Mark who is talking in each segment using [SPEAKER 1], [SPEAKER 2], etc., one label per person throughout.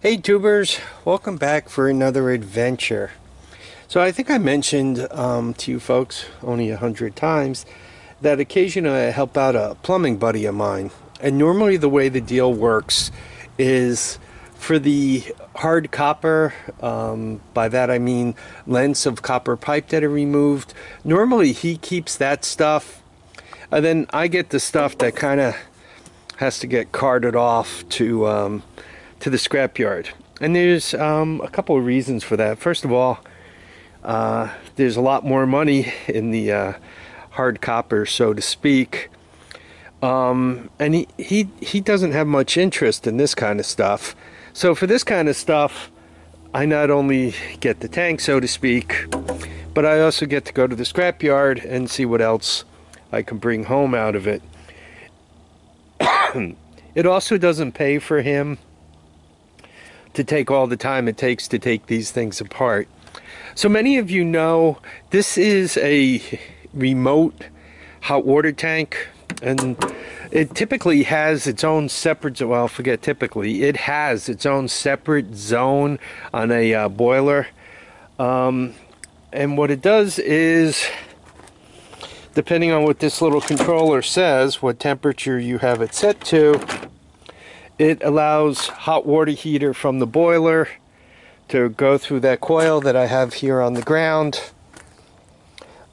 [SPEAKER 1] Hey tubers, welcome back for another adventure. So I think I mentioned to you folks only 100 times that occasionally I help out a plumbing buddy of mine. And normally the way the deal works is for the hard copper, by that I mean lengths of copper pipe that are removed, normally he keeps that stuff, and then I get the stuff that kind of has to get carted off to the scrapyard. And there's a couple of reasons for that. First of all, there's a lot more money in the hard copper, so to speak. And he doesn't have much interest in this kind of stuff. So for this kind of stuff, I not only get the tank, so to speak, but I also get to go to the scrapyard and see what else I can bring home out of it. It also doesn't pay for him to take all the time it takes to take these things apart. So many of you know this is a remote hot water tank, and it typically has its own separate, well, forget typically, it has its own separate zone on a boiler. And what it does is, depending on what this little controller says, what temperature you have it set to, it allows hot water heater from the boiler to go through that coil that I have here on the ground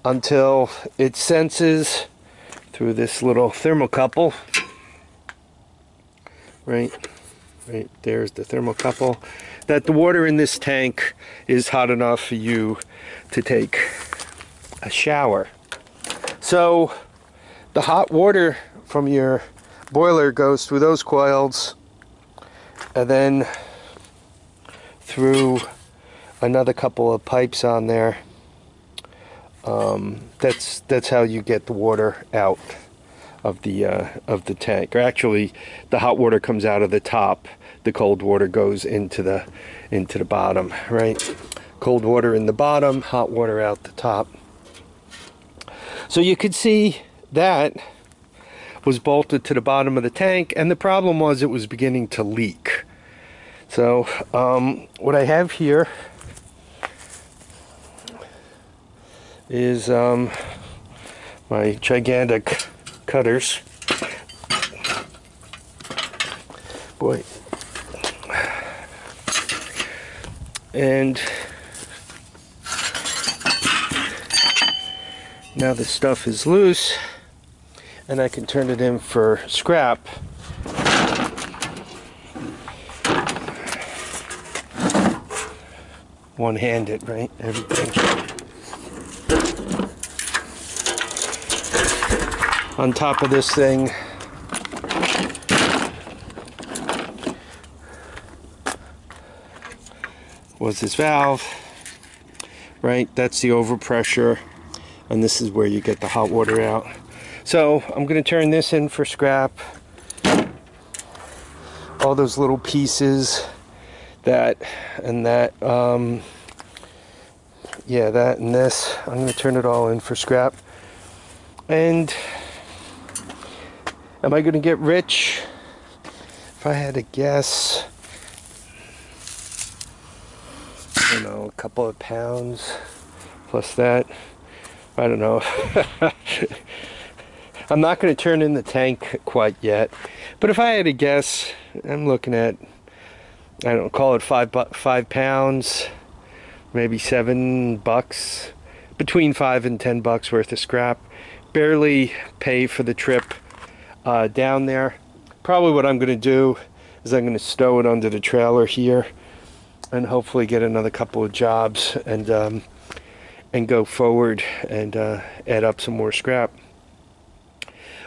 [SPEAKER 1] until it senses through this little thermocouple. Right there's the thermocouple, that the water in this tank is hot enough for you to take a shower. So the hot water from your boiler goes through those coils and then through another couple of pipes on there. That's how you get the water out of the tank. Or actually, the hot water comes out of the top. The cold water goes into the bottom. Right, cold water in the bottom, hot water out the top. So you could see that was bolted to the bottom of the tank, and the problem was it was beginning to leak. So what I have here is my gigantic cutters. Boy. And now the stuff is loose, and I can turn it in for scrap. One-handed, right? Everything. On top of this thing was this valve, right? That's the overpressure, and this is where you get the hot water out. So I'm going to turn this in for scrap. All those little pieces, that and that, yeah, that and this, I'm going to turn it all in for scrap. And am I going to get rich? If I had to guess, I don't know, a couple of pounds plus that. I don't know. I'm not going to turn in the tank quite yet, but if I had to guess, I'm looking at, I don't know, call it 5 pounds, maybe $7, between $5 and $10 worth of scrap. Barely pay for the trip down there. Probably what I'm going to do is I'm going to stow it under the trailer here and hopefully get another couple of jobs and go forward and add up some more scrap.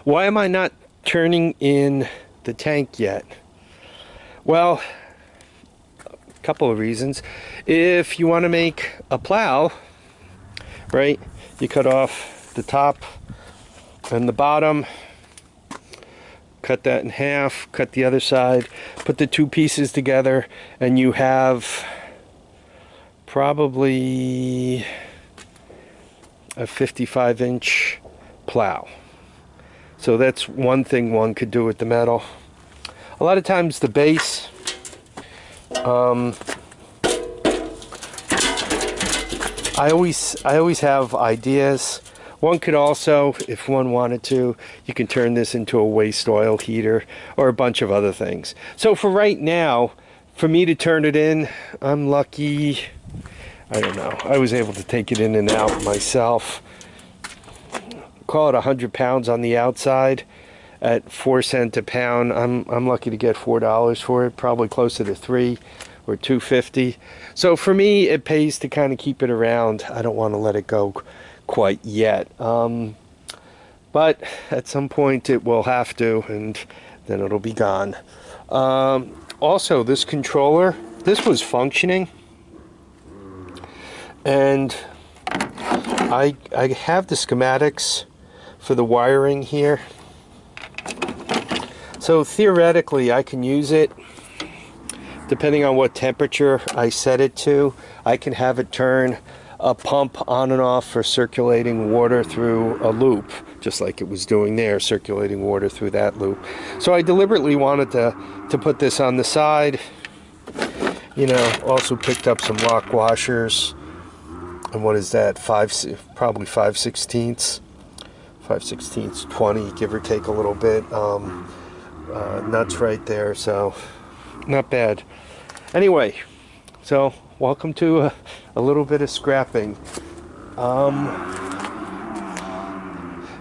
[SPEAKER 1] Why am I not turning in the tank yet? Well, a couple of reasons. If you want to make a plow, right, you cut off the top and the bottom, cut that in half, cut the other side, put the two pieces together, and you have probably a 55-inch plow. So that's one thing one could do with the metal. A lot of times the base I always have ideas. One could also, if one wanted to, you can turn this into a waste oil heater or a bunch of other things. So for right now, for me to turn it in, I'm lucky. I don't know. I was able to take it in and out myself. Call it 100 pounds on the outside at 4 cents a pound. I'm lucky to get $4 for it, probably closer to $3 or $2.50. So for me, it pays to kind of keep it around. I don't want to let it go quite yet. But at some point it will have to, and then it'll be gone. Also, this controller, this was functioning, and I have the schematics for the wiring here. So theoretically, I can use it depending on what temperature I set it to. I can have it turn a pump on and off for circulating water through a loop, just like it was doing there, circulating water through that loop. So I deliberately wanted to put this on the side. You know, also picked up some lock washers. And what is that? Probably 5/16. 5/16, 20, give or take a little bit. Nuts right there, so not bad. Anyway, so welcome to a little bit of scrapping.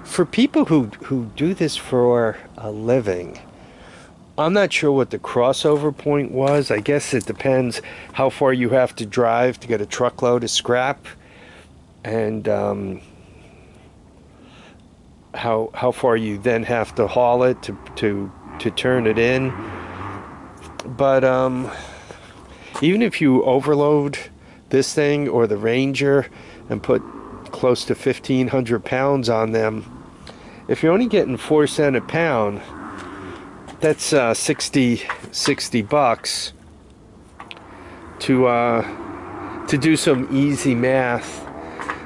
[SPEAKER 1] For people who do this for a living, I'm not sure what the crossover point was. I guess it depends how far you have to drive to get a truckload of scrap, and how far you then have to haul it to turn it in. But even if you overload this thing or the Ranger and put close to 1,500 pounds on them, if you're only getting 4 cents a pound, that's 60 bucks. To do some easy math,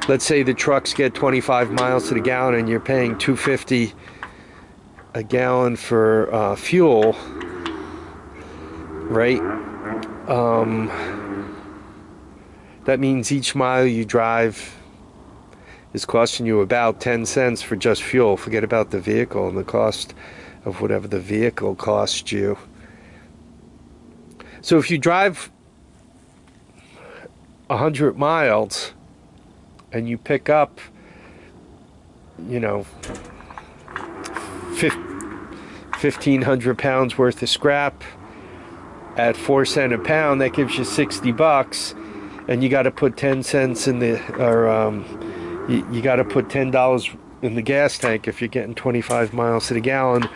[SPEAKER 1] let's say the trucks get 25 miles to the gallon and you're paying $2.50 a gallon for fuel, right? That means each mile you drive is costing you about 10 cents for just fuel. Forget about the vehicle and the cost of whatever the vehicle costs you. So if you drive 100 miles and you pick up, you know, 1,500 pounds worth of scrap at 4 cents a pound, that gives you 60 bucks, and you got to put 10 cents in the, or you got to put $10 in the gas tank if you're getting 25 miles to the gallon,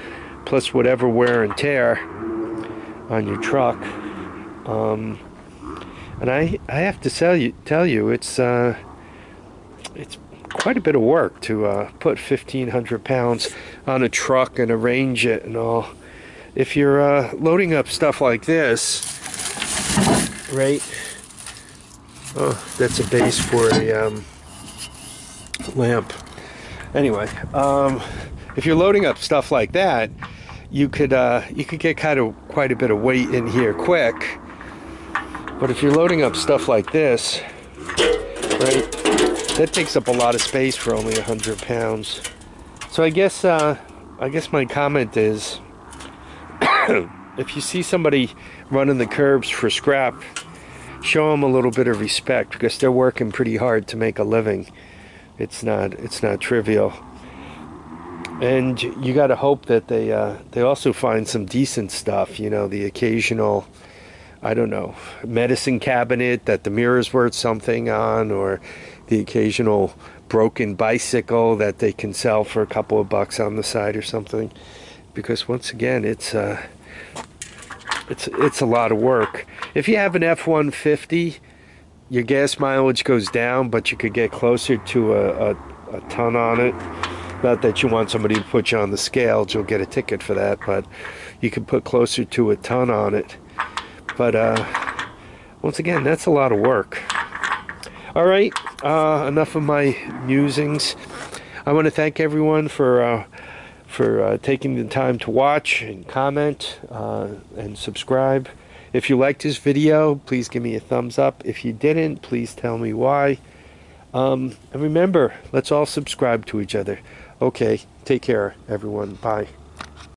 [SPEAKER 1] plus whatever wear and tear on your truck. And I have to tell you, it's quite a bit of work to put 1,500 pounds on a truck and arrange it and all. If you're loading up stuff like this, right? Oh, that's a base for a lamp. Anyway, if you're loading up stuff like that, you could get quite a bit of weight in here quick. But if you're loading up stuff like this, right, that takes up a lot of space for only 100 pounds. So I guess my comment is, if you see somebody running the curbs for scrap, show them a little bit of respect, because they're working pretty hard to make a living. It's not trivial. And you got to hope that they also find some decent stuff, you know, the occasional, I don't know, medicine cabinet that the mirror's worth something on, or the occasional broken bicycle that they can sell for a couple of bucks on the side or something. Because once again, it's a lot of work. If you have an F-150, your gas mileage goes down, but you could get closer to a ton on it. Not that you want somebody to put you on the scale, you'll get a ticket for that, but you can put closer to a ton on it. But once again, that's a lot of work. All right, enough of my musings. I want to thank everyone for taking the time to watch and comment and subscribe. If you liked this video, please give me a thumbs up. If you didn't, please tell me why. And remember, let's all subscribe to each other. Okay, take care, everyone. Bye.